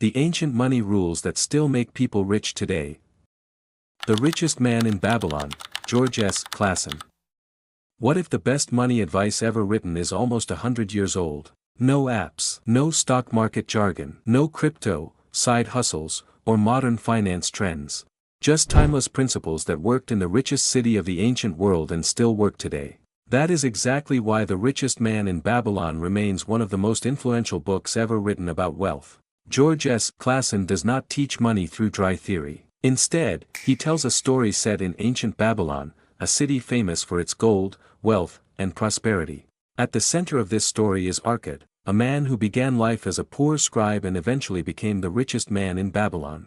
The ancient money rules that still make people rich today. The Richest Man in Babylon, George S. Clason. What if the best money advice ever written is almost 100 years old? No apps, no stock market jargon, no crypto, side hustles, or modern finance trends. Just timeless principles that worked in the richest city of the ancient world and still work today. That is exactly why The Richest Man in Babylon remains one of the most influential books ever written about wealth. George S. Clason does not teach money through dry theory. Instead, he tells a story set in ancient Babylon, a city famous for its gold, wealth, and prosperity. At the center of this story is Arkad, a man who began life as a poor scribe and eventually became the richest man in Babylon.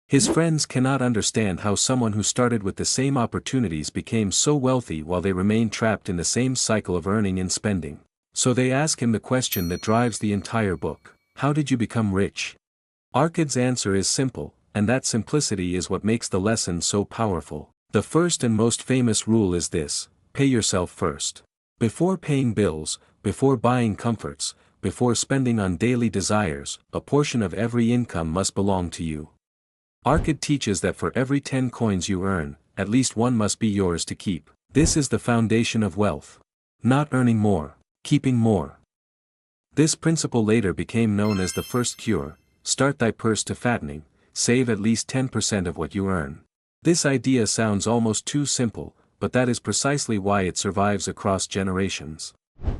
His friends cannot understand how someone who started with the same opportunities became so wealthy while they remained trapped in the same cycle of earning and spending. So they ask him the question that drives the entire book: how did you become rich? Arkad's answer is simple, and that simplicity is what makes the lesson so powerful. The first and most famous rule is this: pay yourself first. Before paying bills, before buying comforts, before spending on daily desires, a portion of every income must belong to you. Arkad teaches that for every 10 coins you earn, at least one must be yours to keep. This is the foundation of wealth. Not earning more, keeping more. This principle later became known as the first cure: start thy purse to fattening, save at least 10% of what you earn. This idea sounds almost too simple, but that is precisely why it survives across generations.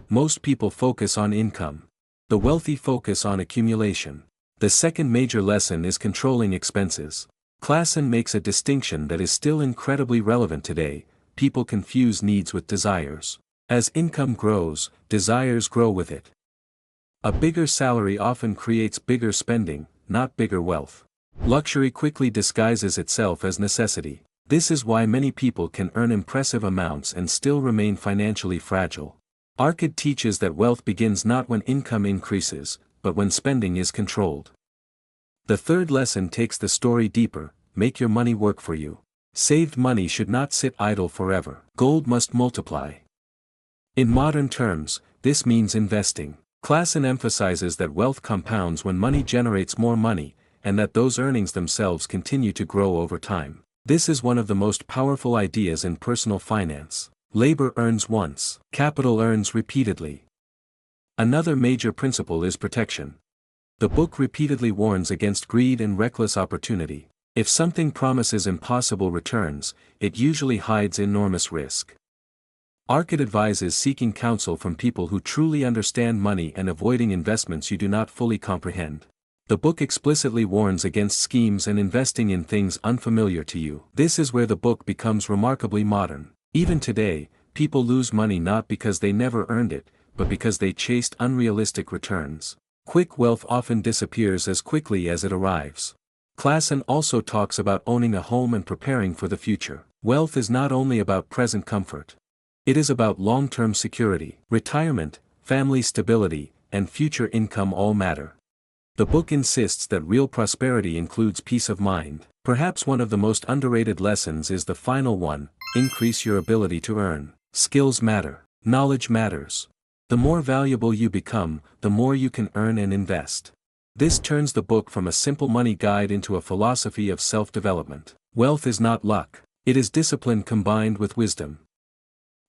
Most people focus on income. The wealthy focus on accumulation. The second major lesson is controlling expenses. Clason makes a distinction that is still incredibly relevant today: people confuse needs with desires. As income grows, desires grow with it. A bigger salary often creates bigger spending, not bigger wealth. Luxury quickly disguises itself as necessity. This is why many people can earn impressive amounts and still remain financially fragile. Arkad teaches that wealth begins not when income increases, but when spending is controlled. The third lesson takes the story deeper: make your money work for you. Saved money should not sit idle forever. Gold must multiply. In modern terms, this means investing. Clason emphasizes that wealth compounds when money generates more money, and that those earnings themselves continue to grow over time. This is one of the most powerful ideas in personal finance. Labor earns once, capital earns repeatedly. Another major principle is protection. The book repeatedly warns against greed and reckless opportunity. If something promises impossible returns, it usually hides enormous risk. Arkad advises seeking counsel from people who truly understand money and avoiding investments you do not fully comprehend. The book explicitly warns against schemes and investing in things unfamiliar to you. This is where the book becomes remarkably modern. Even today, people lose money not because they never earned it, but because they chased unrealistic returns. Quick wealth often disappears as quickly as it arrives. Clason also talks about owning a home and preparing for the future. Wealth is not only about present comfort. It is about long-term security. Retirement, family stability, and future income all matter. The book insists that real prosperity includes peace of mind. Perhaps one of the most underrated lessons is the final one: increase your ability to earn. Skills matter. Knowledge matters. The more valuable you become, the more you can earn and invest. This turns the book from a simple money guide into a philosophy of self-development. Wealth is not luck. It is discipline combined with wisdom.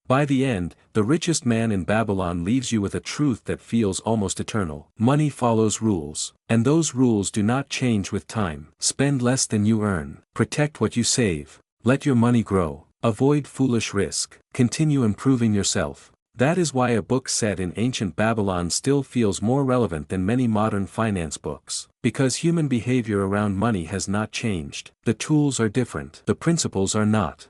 By the end, The Richest Man in Babylon leaves you with a truth that feels almost eternal. Money follows rules, and those rules do not change with time. Spend less than you earn. Protect what you save. Let your money grow. Avoid foolish risk. Continue improving yourself. That is why a book set in ancient Babylon still feels more relevant than many modern finance books. Because human behavior around money has not changed. The tools are different. The principles are not.